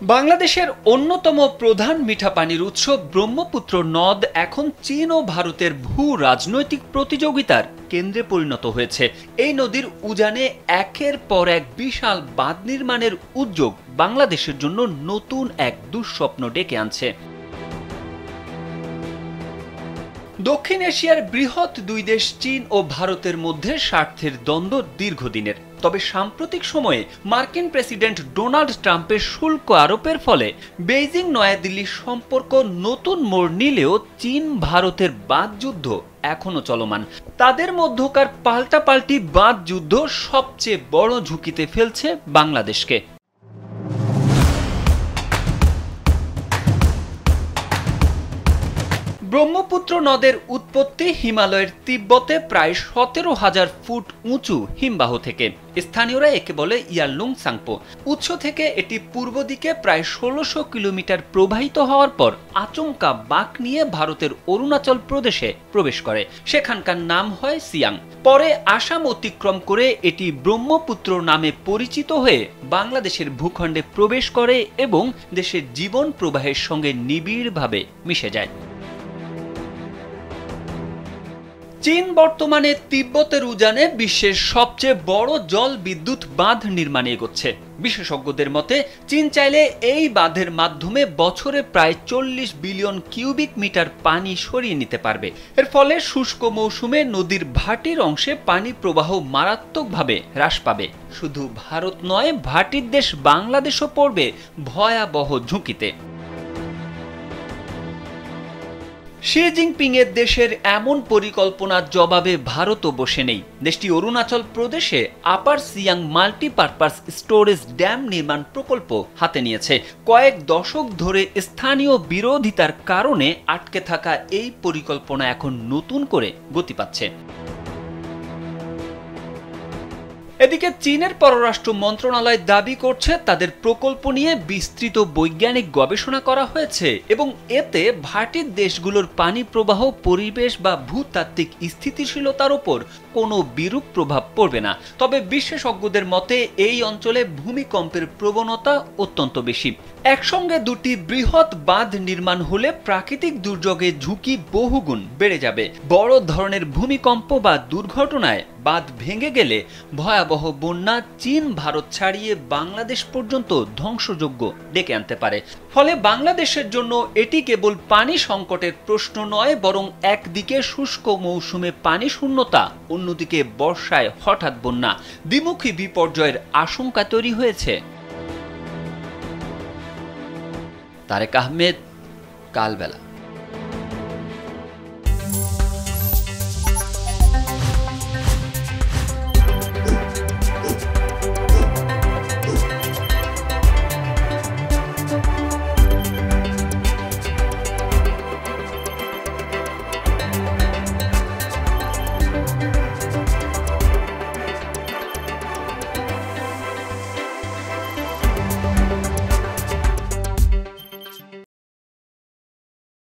বাংলাদেশের অন্যতম প্রধান মিঠা পানির উৎস ব্রহ্মপুত্র নদ এখন চীন ও ভারতের ভূ রাজনৈতিক প্রতিযোগিতার কেন্দ্রে পরিণত হয়েছে। এই নদীর উজানে একের পর এক বিশাল বাঁধ নির্মাণের উদ্যোগ বাংলাদেশের জন্য নতুন এক দুঃস্বপ্ন ডেকে আনছে। দক্ষিণ এশিয়ার বৃহৎ দুই দেশ চীন ও ভারতের মধ্যে স্বার্থের দ্বন্দ্ব দীর্ঘদিনের। তবে সাম্প্রতিক সময়ে মার্কিন প্রেসিডেন্ট ডোনাল্ড ট্রাম্পের শুল্ক আরোপের ফলে বেইজিং নয়াদিল্লির সম্পর্ক নতুন মোড় নিলেও চীন ভারতের বাঁধ যুদ্ধ এখনো চলমান। তাদের মধ্যকার পাল্টাপাল্টি বাঁধ যুদ্ধ সবচেয়ে বড় ঝুঁকিতে ফেলছে বাংলাদেশকে। ব্রহ্মপুত্র নদের উৎপত্তি হিমালয়ের তিব্বতে প্রায় 17,000 ফুট উঁচু হিমবাহ থেকে। স্থানীয়রা একে বলে ইয়ারলুং সাংপো। উৎস থেকে এটি পূর্ব দিকে প্রায় 1600 কিলোমিটার প্রবাহিত হওয়ার পর আচমকা বাঁক নিয়ে ভারতের অরুণাচল প্রদেশে প্রবেশ করে। সেখানকার নাম হয় সিয়াং। পরে আসাম অতিক্রম করে এটি ব্রহ্মপুত্র নামে পরিচিত হয়ে বাংলাদেশের ভূখণ্ডে প্রবেশ করে এবং দেশের জীবন প্রবাহের সঙ্গে নিবিড়ভাবে মিশে যায়। চীন বর্তমানে তিব্বতের উজানে বিশ্বের সবচেয়ে বড় জল বিদ্যুৎ বাঁধ নির্মাণে এগোচ্ছে। বিশেষজ্ঞদের মতে চীন চাইলে এই বাঁধের মাধ্যমে বছরে প্রায় 40 বিলিয়ন কিউবিক মিটার পানি সরিয়ে নিতে পারবে। এর ফলে শুষ্ক মৌসুমে নদীর ভাটির অংশে পানি প্রবাহ মারাত্মকভাবে হ্রাস পাবে। শুধু ভারত নয়, ভাটির দেশ বাংলাদেশও পড়বে ভয়াবহ ঝুঁকিতে। শি জিনপিং এর দেশের এমন পরিকল্পনার জবাবে ভারতও বসে নেই। দেশটি অরুণাচল প্রদেশে আপার সিয়াং মাল্টিপারপাস স্টোরেজ ড্যাম নির্মাণ প্রকল্প হাতে নিয়েছে। কয়েক দশক ধরে স্থানীয় বিরোধিতার কারণে আটকে থাকা এই পরিকল্পনা এখন নতুন করে গতি পাচ্ছে। এদিকে চীনের পররাষ্ট্র মন্ত্রণালয় দাবি করছে তাদের প্রকল্প নিয়ে বিস্তৃত বৈজ্ঞানিক গবেষণা করা হয়েছে এবং এতে ভাটির দেশগুলোর পানি প্রবাহ, পরিবেশ বা ভূতাত্ত্বিক স্থিতিশীলতার উপর কোনো বিরূপ প্রভাব পড়বে না। তবে বিশেষজ্ঞদের মতে এই অঞ্চলে ভূমিকম্পের প্রবণতা অত্যন্ত বেশি। একসঙ্গে দুটি বৃহৎ বাঁধ নির্মাণ হলে প্রাকৃতিক দুর্যোগের ঝুঁকি বহুগুণ বেড়ে যাবে। বড় ধরনের ভূমিকম্প বা দুর্ঘটনায় বাঁধ ভেঙে গেলে ভয়াবহ বন্যা চীন ভারত ছাড়িয়ে বাংলাদেশ পর্যন্ত ধ্বংসযজ্ঞ ডেকে আনতে পারে। ফলে বাংলাদেশের জন্য এটি কেবল পানি সংকটের প্রশ্ন নয়, বরং একদিকে শুষ্ক মৌসুমে পানি শূন্যতা, অন্যদিকে বর্ষায় হঠাৎ বন্যা, দ্বিমুখী বিপর্যয়ের আশঙ্কা তৈরি হয়েছে। তারেক আহমেদ, কালবেলা।